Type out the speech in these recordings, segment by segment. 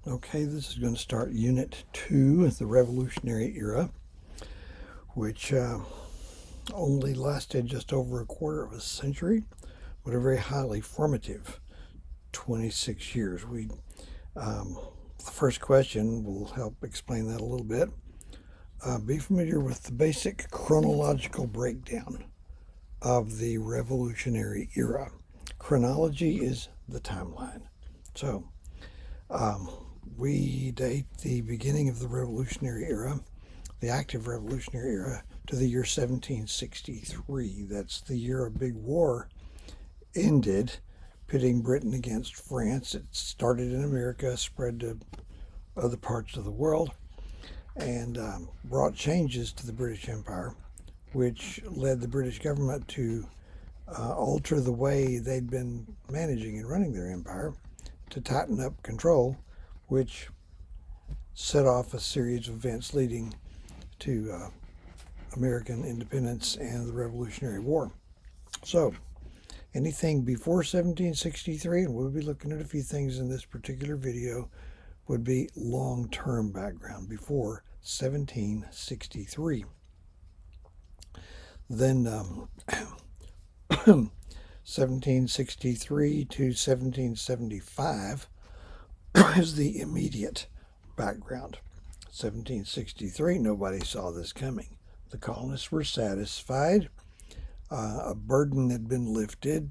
Okay, this is going to start Unit 2, the Revolutionary Era, which only lasted just over a quarter of a century, but a very highly formative 26 years. The first question will help explain that a little bit. Be familiar with the basic chronological breakdown of the Revolutionary Era. Chronology is the timeline. So, um, we date the beginning of the Revolutionary Era, the active Revolutionary Era, to the year 1763. That's the year a big war ended, pitting Britain against France. It started in America, spread to other parts of the world, and brought changes to the British Empire, which led the British government to alter the way they'd been managing and running their empire to tighten up control, which set off a series of events leading to American independence and the Revolutionary War. So, anything before 1763, and we'll be looking at a few things in this particular video, would be long-term background before 1763. Then 1763 to 1775 is the immediate background. 1763, nobody saw this coming. The colonists were satisfied. A burden had been lifted.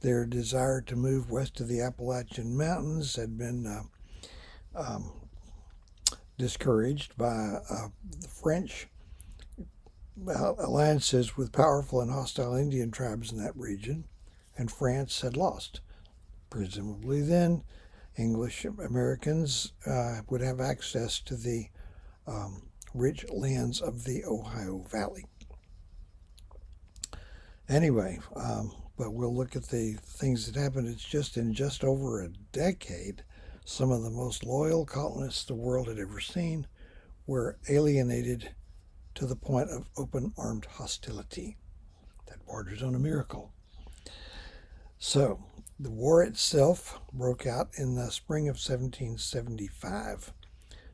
Their desire to move west of the Appalachian Mountains had been discouraged by the French alliances with powerful and hostile Indian tribes in that region, and France had lost. Presumably then, English Americans would have access to the rich lands of the Ohio Valley. Anyway, but we'll look at the things that happened. It's just over a decade, some of the most loyal colonists the world had ever seen were alienated to the point of open armed hostility. That borders on a miracle. So, the war itself broke out in the spring of 1775.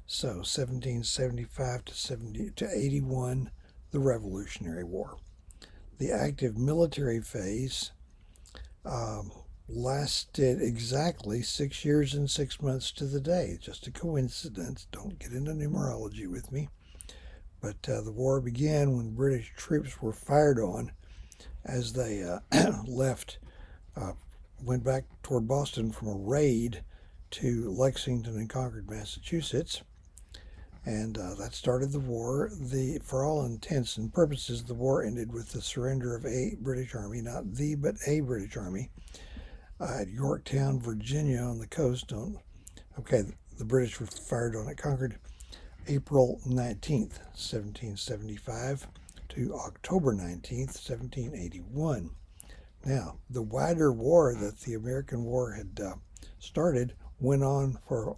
So, 1775 to 81, the Revolutionary War. The active military phase lasted exactly 6 years and 6 months to the day. Just a coincidence. Don't get into numerology with me. But the war began when British troops were fired on as they left, went back toward Boston from a raid to Lexington and Concord, Massachusetts. And that started the war. For all intents and purposes, the war ended with the surrender of a British army, not the, but a British army, at Yorktown, Virginia on the coast. The British were fired on at Concord April 19th, 1775 to October 19th, 1781. Now, the wider war that the American War had started went on for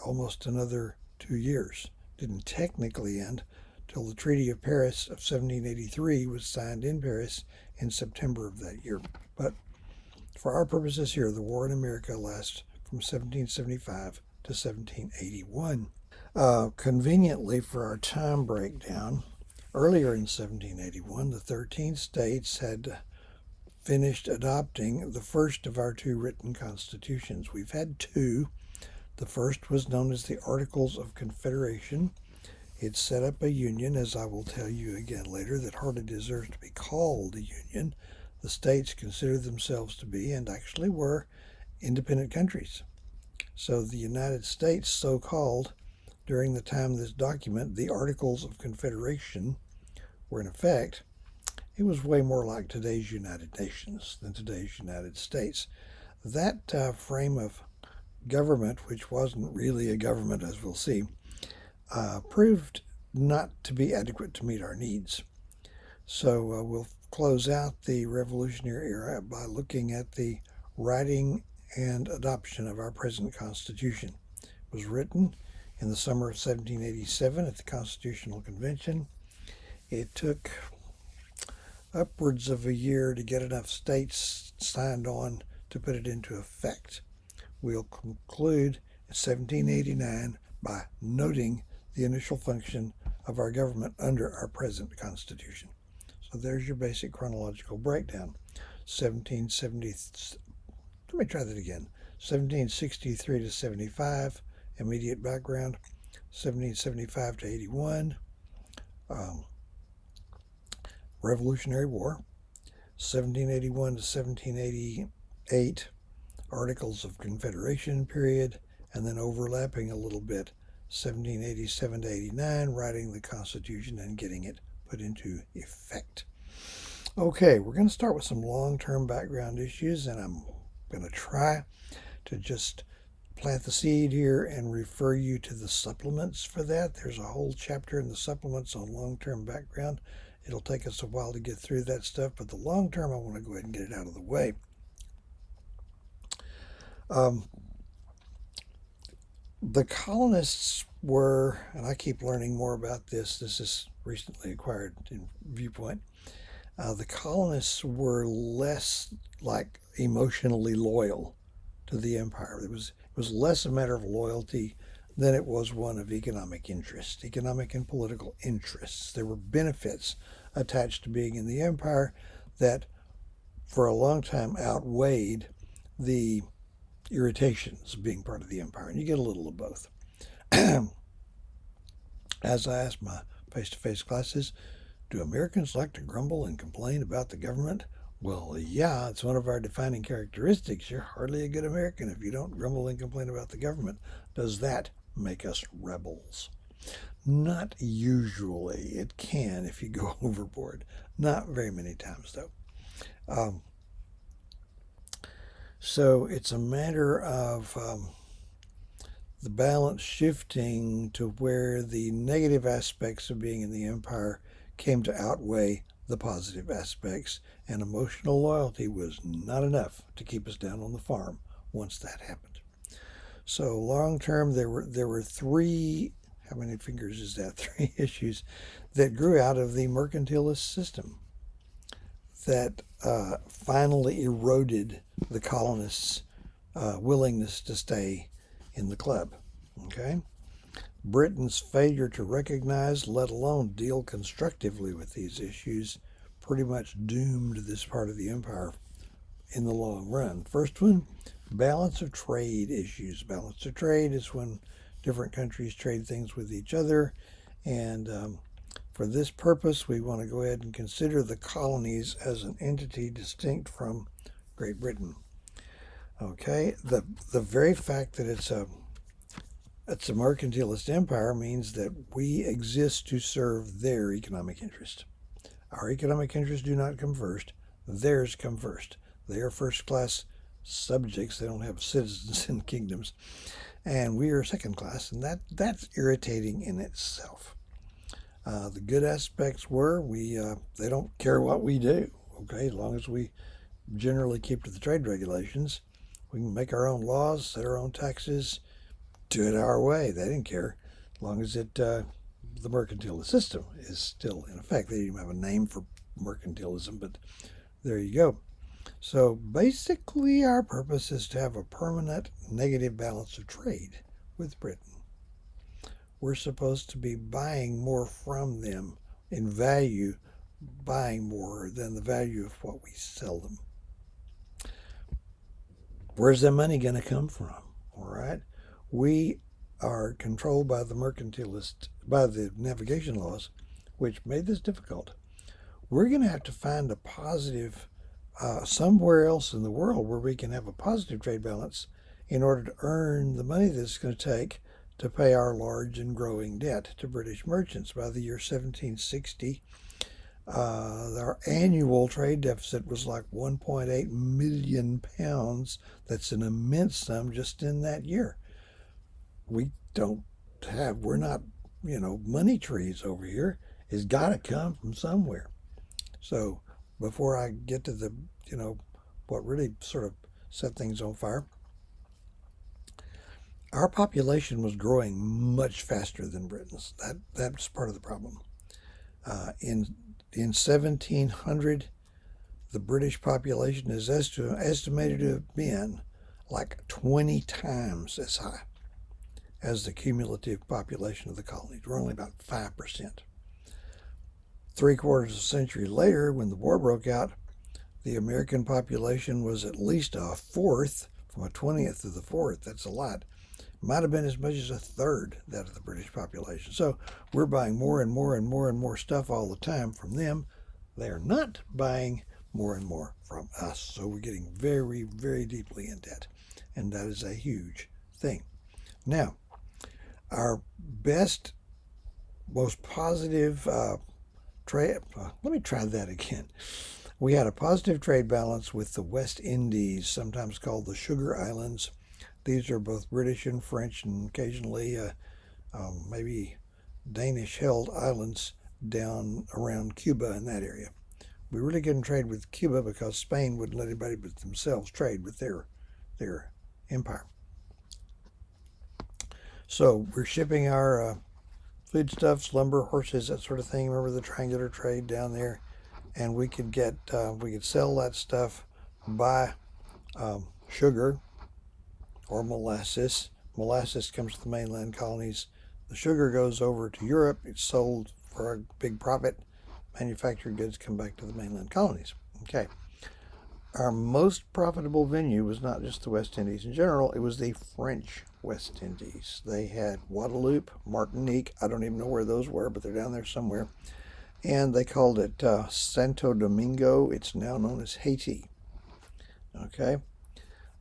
almost another 2 years. Didn't technically end till the Treaty of Paris of 1783 was signed in Paris in September of that year. But for our purposes here, the war in America lasts from 1775 to 1781. Conveniently for our time breakdown, earlier in 1781, the 13 states had finished adopting the first of our two written constitutions. We've had two. The first was known as the Articles of Confederation. It set up a union, as I will tell you again later, that hardly deserves to be called a union. The states considered themselves to be, and actually were, independent countries. So the United States, so-called, during the time of this document, the Articles of Confederation were in effect. It was way more like today's United Nations than today's United States. That frame of government, which wasn't really a government, as we'll see, proved not to be adequate to meet our needs. So we'll close out the Revolutionary Era by looking at the writing and adoption of our present Constitution. It was written in the summer of 1787 at the Constitutional Convention. It took upwards of a year to get enough states signed on to put it into effect. we'll conclude in 1789 by noting the initial function of our government under our present Constitution. So there's your basic chronological breakdown. 1770, let me try that again. 1763 to 75, immediate background. 1775 to 81, um, Revolutionary War. 1781 to 1788, Articles of Confederation period, and then overlapping a little bit, 1787 to 89, writing the Constitution and getting it put into effect. Okay, we're going to start with some long-term background issues, and I'm going to try to just plant the seed here and refer you to the supplements for that. There's a whole chapter in the supplements on long-term background. It'll take us a while to get through that stuff, but the long term, I want to go ahead and get it out of the way. The colonists were, and I keep learning more about this, this is recently acquired in viewpoint, the colonists were less like emotionally loyal to the empire. It was less a matter of loyalty than it was one of economic interest, economic and political interests. There were benefits attached to being in the empire that for a long time outweighed the irritations of being part of the empire. And you get a little of both. As I asked my face-to-face classes, do Americans like to grumble and complain about the government? Well, yeah, it's one of our defining characteristics. You're hardly a good American if you don't grumble and complain about the government. Does that make us rebels? Not usually. It can if you go overboard. Not very many times, though. So it's a matter of the balance shifting to where the negative aspects of being in the empire came to outweigh the positive aspects, and emotional loyalty was not enough to keep us down on the farm once that happened. So long term, there were three, how many fingers is that? Three issues that grew out of the mercantilist system that finally eroded the colonists' willingness to stay in the club. Okay? Britain's failure to recognize, let alone deal constructively with these issues, pretty much doomed this part of the empire in the long run. First one, balance of trade issues. Balance of trade is when different countries trade things with each other, and for this purpose, we want to go ahead and consider the colonies as an entity distinct from Great Britain. Okay, the very fact that it's a mercantilist empire means that we exist to serve their economic interest. Our economic interests do not come first. Theirs come first. They are first-class subjects. They don't have citizens in kingdoms. And we are second class, and that's irritating in itself. The good aspects were they don't care what we do, okay, as long as we generally keep to the trade regulations. We can make our own laws, set our own taxes, do it our way. They didn't care as long as the mercantilist system is still in effect. They didn't even have a name for mercantilism, but there you go. So basically our purpose is to have a permanent negative balance of trade with Britain. We're supposed to be buying more from them in value, buying more than the value of what we sell them. Where's that money going to come from? All right. We are controlled by the navigation laws, which made this difficult. We're going to have to find a positive somewhere else in the world where we can have a positive trade balance in order to earn the money that it's going to take to pay our large and growing debt to British merchants. By the year 1760, our annual trade deficit was like 1.8 million pounds. That's an immense sum just in that year. We're not, money trees over here. It's got to come from somewhere. So before I get to the, what really sort of set things on fire, our population was growing much faster than Britain's. That's part of the problem. In 1700, the British population is estimated to have been like 20 times as high as the cumulative population of the colonies. We're only about 5%. Three-quarters of a century later, when the war broke out, the American population was at least a fourth, from a 20th to the fourth. That's a lot. Might have been as much as a third that of the British population. So we're buying more and more and more and more stuff all the time from them. They are not buying more and more from us. So we're getting very, very deeply in debt. And that is a huge thing. Now, our best, most positive trade, let me try that again. We had a positive trade balance with the West Indies, sometimes called the Sugar Islands. These are both British and French and occasionally maybe Danish-held islands down around Cuba in that area. We really couldn't trade with Cuba because Spain wouldn't let anybody but themselves trade with their empire. So we're shipping our foodstuffs, lumber, horses, that sort of thing. Remember the triangular trade down there? And we could sell that stuff, buy sugar or molasses. Molasses comes to the mainland colonies. The sugar goes over to Europe. It's sold for a big profit. Manufactured goods come back to the mainland colonies. Okay. Our most profitable venue was not just the West Indies in general, it was the French West Indies. They had Guadeloupe, Martinique, I don't even know where those were, but they're down there somewhere. And they called it Santo Domingo. It's now known as Haiti. Okay?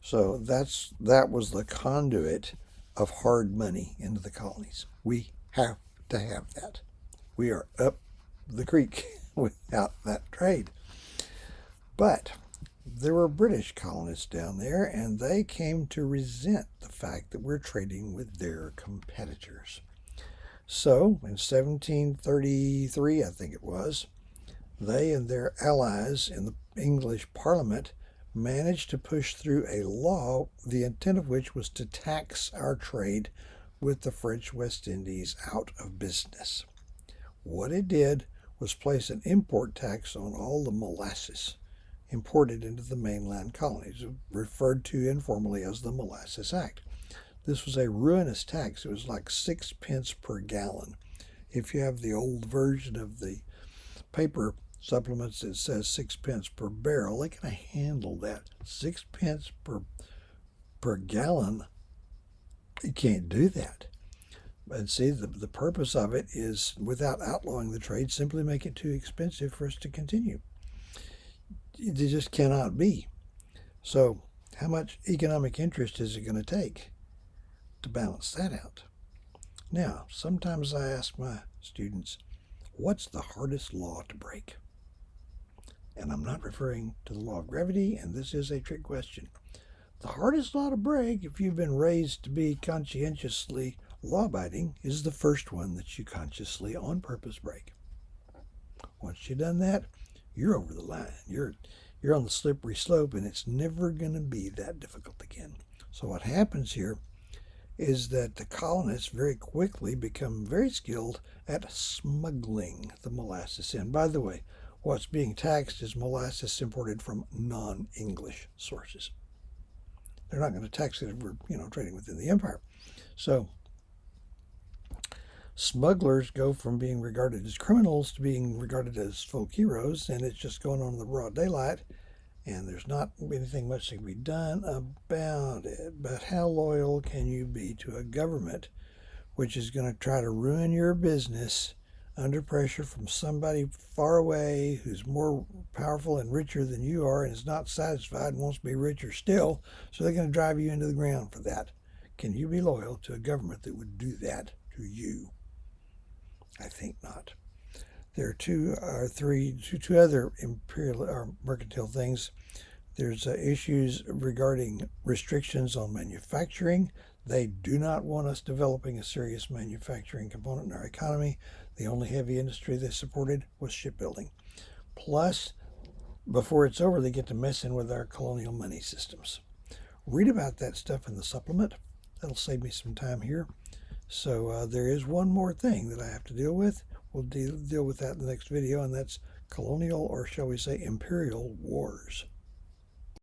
So that was the conduit of hard money into the colonies. We have to have that. We are up the creek without that trade. But there were British colonists down there, and they came to resent the fact that we're trading with their competitors. So, in 1733, I think it was, they and their allies in the English Parliament managed to push through a law, the intent of which was to tax our trade with the French West Indies out of business. What it did was place an import tax on all the molasses imported into the mainland colonies, referred to informally as the Molasses Act. This was a ruinous tax. It was like 6 pence per gallon. If you have the old version of the paper supplements, it says 6 pence per barrel. They can handle that. 6 pence per gallon, you can't do that. And see, the purpose of it is, without outlawing the trade, simply make it too expensive for us to continue. It just cannot be. So how much economic interest is it going to take to balance that out? Now, sometimes I ask my students, what's the hardest law to break? And I'm not referring to the law of gravity, and this is a trick question. The hardest law to break, if you've been raised to be conscientiously law-abiding, is the first one that you consciously, on purpose, break. Once you've done that, you're over the line. You're on the slippery slope, and it's never going to be that difficult again. So what happens here is that the colonists very quickly become very skilled at smuggling the molasses in. By the way, what's being taxed is molasses imported from non-English sources. They're not going to tax it if we're, trading within the empire. So smugglers go from being regarded as criminals to being regarded as folk heroes, and it's just going on in the broad daylight, and there's not anything much that can be done about it. But how loyal can you be to a government which is going to try to ruin your business under pressure from somebody far away who's more powerful and richer than you are and is not satisfied and wants to be richer still, so they're going to drive you into the ground for that? Can you be loyal to a government that would do that to you? I think not. There are two other imperial or mercantile things. There's issues regarding restrictions on manufacturing. They do not want us developing a serious manufacturing component in our economy. The only heavy industry they supported was shipbuilding. Plus, before it's over, they get to mess in with our colonial money systems. Read about that stuff in the supplement. That'll save me some time here. So there is one more thing that I have to deal with. We'll deal with that in the next video, and that's colonial, or shall we say imperial wars.